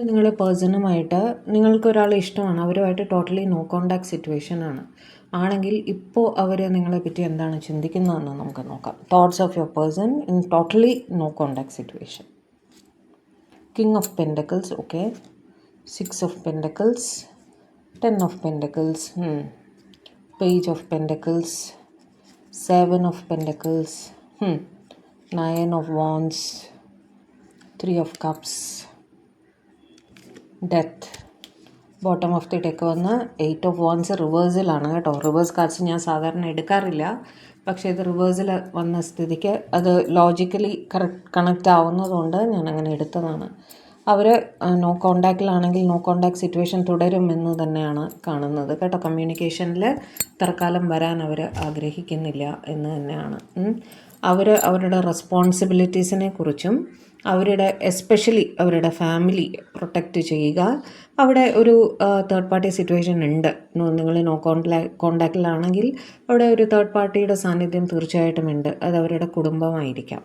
നിങ്ങൾ പേഴ്സണുമായിട്ട് നിങ്ങൾക്കൊരാളെ ഇഷ്ടമാണ്, അവരുമായിട്ട് ടോട്ടലി നോ കോണ്ടാക്ട് സിറ്റുവേഷൻ ആണെങ്കിൽ ഇപ്പോൾ അവർ നിങ്ങളെപ്പറ്റി എന്താണ് ചിന്തിക്കുന്നതെന്ന് നമുക്ക് നോക്കാം. Thoughts of your person in totally no contact situation. King of pentacles, okay. 6 of pentacles, 10 of pentacles, page of pentacles, 7 of pentacles, 9 of wands, 3 of cups, death. Bottom of the deck വന്ന് 8 of wands റിവേഴ്സിലാണ് കേട്ടോ. Reverse cards ഞാൻ സാധാരണ എടുക്കാറില്ല, പക്ഷേ ഇത് റിവേഴ്സിൽ വന്ന സ്ഥിതിക്ക് അത് ലോജിക്കലി കണക്റ്റ് ആവുന്നതുകൊണ്ട് ഞാൻ അങ്ങനെ എടുത്തതാണ്. അവർ നോ കോണ്ടാക്റ്റിലാണെങ്കിൽ നോ കോണ്ടാക്ട് സിറ്റുവേഷൻ തുടരുമെന്ന് തന്നെയാണ് കാണുന്നത് കേട്ടോ. കമ്മ്യൂണിക്കേഷനിൽ തൽക്കാലം വരാൻ അവർ ആഗ്രഹിക്കുന്നില്ല എന്ന് തന്നെയാണ്. അവരുടെ റെസ്പോൺസിബിലിറ്റീസിനെ കുറിച്ചും അവരുടെ എസ്പെഷ്യലി അവരുടെ ഫാമിലി പ്രൊട്ടക്റ്റ് ചെയ്യുക. അവിടെ ഒരു തേർഡ് പാർട്ടി സിറ്റുവേഷൻ ഉണ്ട്. നിങ്ങൾ നോ കോണ്ടാക്റ്റിലാണെങ്കിൽ അവിടെ ഒരു തേർഡ് പാർട്ടിയുടെ സാന്നിധ്യം തീർച്ചയായിട്ടും ഉണ്ട്. അത് അവരുടെ കുടുംബമായിരിക്കാം.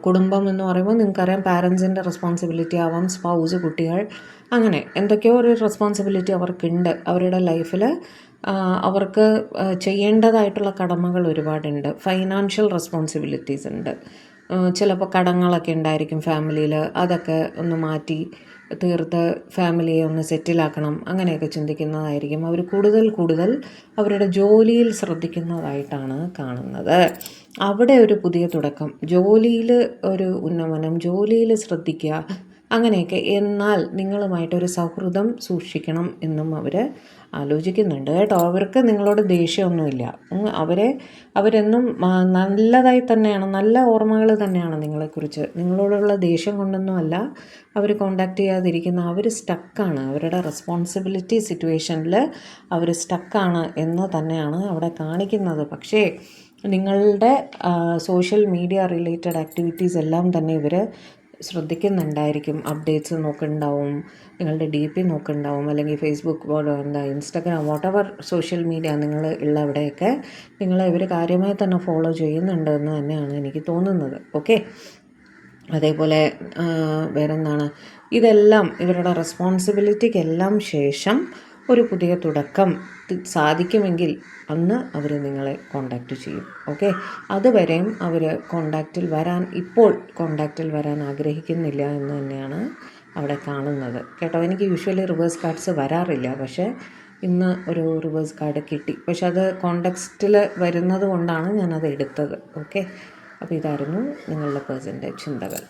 കുടുംബം എന്ന് പറയുമ്പോൾ നിങ്ങൾക്കറിയാം, പാരൻസിൻ്റെ റെസ്പോൺസിബിലിറ്റി ആവാം, സ്പൗസ്, കുട്ടികൾ, അങ്ങനെ എന്തൊക്കെയോ ഒരു റെസ്പോൺസിബിലിറ്റി അവർക്കുണ്ട്. അവരുടെ ലൈഫിൽ അവർക്ക് ചെയ്യേണ്ടതായിട്ടുള്ള കടമകൾ ഒരുപാടുണ്ട്. ഫൈനാൻഷ്യൽ റെസ്പോൺസിബിലിറ്റീസ് ഉണ്ട്. ചിലപ്പോൾ കടങ്ങളൊക്കെ ഉണ്ടായിരിക്കും ഫാമിലിയിൽ. അതൊക്കെ ഒന്ന് മാറ്റി തീർത്ത് ഫാമിലിയെ ഒന്ന് സെറ്റിലാക്കണം, അങ്ങനെയൊക്കെ ചിന്തിക്കുന്നതായിരിക്കും. അവർ കൂടുതൽ അവരുടെ ജോലിയിൽ ശ്രദ്ധിക്കുന്നതായിട്ടാണ് കാണുന്നത്. അവിടെ ഒരു പുതിയ തുടക്കം, ജോലിയിൽ ഒരു ഉന്നമനം, ജോലിയിൽ ശ്രദ്ധിക്കുക, അങ്ങനെയൊക്കെ. എന്നാൽ നിങ്ങളുമായിട്ടൊരു സൗഹൃദം സൂക്ഷിക്കണം എന്നും അവർ ആലോചിക്കുന്നുണ്ട് കേട്ടോ. അവർക്ക് നിങ്ങളോട് ദേഷ്യമൊന്നുമില്ല. അവരെന്നും നല്ലതായി തന്നെയാണ്, നല്ല ഓർമ്മകൾ തന്നെയാണ് നിങ്ങളെക്കുറിച്ച്. നിങ്ങളോടുള്ള ദേഷ്യം കൊണ്ടൊന്നുമല്ല അവർ കോണ്ടാക്ട് ചെയ്യാതിരിക്കുന്ന. അവർ സ്റ്റക്കാണ്, അവരുടെ റെസ്പോൺസിബിലിറ്റി സിറ്റുവേഷനിൽ അവർ സ്റ്റക്കാണ് എന്ന് തന്നെയാണ് അവിടെ കാണിക്കുന്നത്. പക്ഷേ നിങ്ങളുടെ സോഷ്യൽ മീഡിയ റിലേറ്റഡ് ആക്ടിവിറ്റീസ് എല്ലാം തന്നെ ഇവർ ശ്രദ്ധിക്കുന്നുണ്ടായിരിക്കും. അപ്ഡേറ്റ്സ് നോക്കുന്നുണ്ടാവും, നിങ്ങളുടെ DP നോക്കുന്നുണ്ടാവും, അല്ലെങ്കിൽ Facebook, Instagram, whatever social media നിങ്ങൾ ഉള്ള അവിടെയൊക്കെ നിങ്ങളെ ഇവർ കാര്യമായി തന്നെ ഫോളോ ചെയ്യുന്നുണ്ട് എന്ന് തന്നെയാണ് എനിക്ക് തോന്നുന്നത്. ഓക്കെ. അതേപോലെ വേറെന്താണ്, ഇതെല്ലാം ഇവരുടെ റെസ്പോൺസിബിലിറ്റിക്കെല്ലാം ശേഷം ഒരു പുതിയ തുടക്കം സാധിക്കുമെങ്കിൽ അന്ന് അവർ നിങ്ങളെ കോണ്ടാക്റ്റ് ചെയ്യും. ഓക്കെ. അതുവരെയും അവർ ഇപ്പോൾ കോണ്ടാക്റ്റിൽ വരാൻ ആഗ്രഹിക്കുന്നില്ല എന്ന് തന്നെയാണ് അവിടെ കാണുന്നത് കേട്ടോ. എനിക്ക് യൂഷ്വലി റിവേഴ്സ് കാർഡ്സ് വരാറില്ല, പക്ഷേ ഇന്ന് ഒരു റിവേഴ്സ് കാർഡ് കിട്ടി. പക്ഷെ അത് കോണ്ടെക്സ്റ്റിൽ വരുന്നത് കൊണ്ടാണ് ഞാനത് എടുത്തത്. ഓക്കെ. അപ്പോൾ ഇതായിരുന്നു നിങ്ങളുടെ പേഴ്സൻ്റെ ചിന്തകൾ.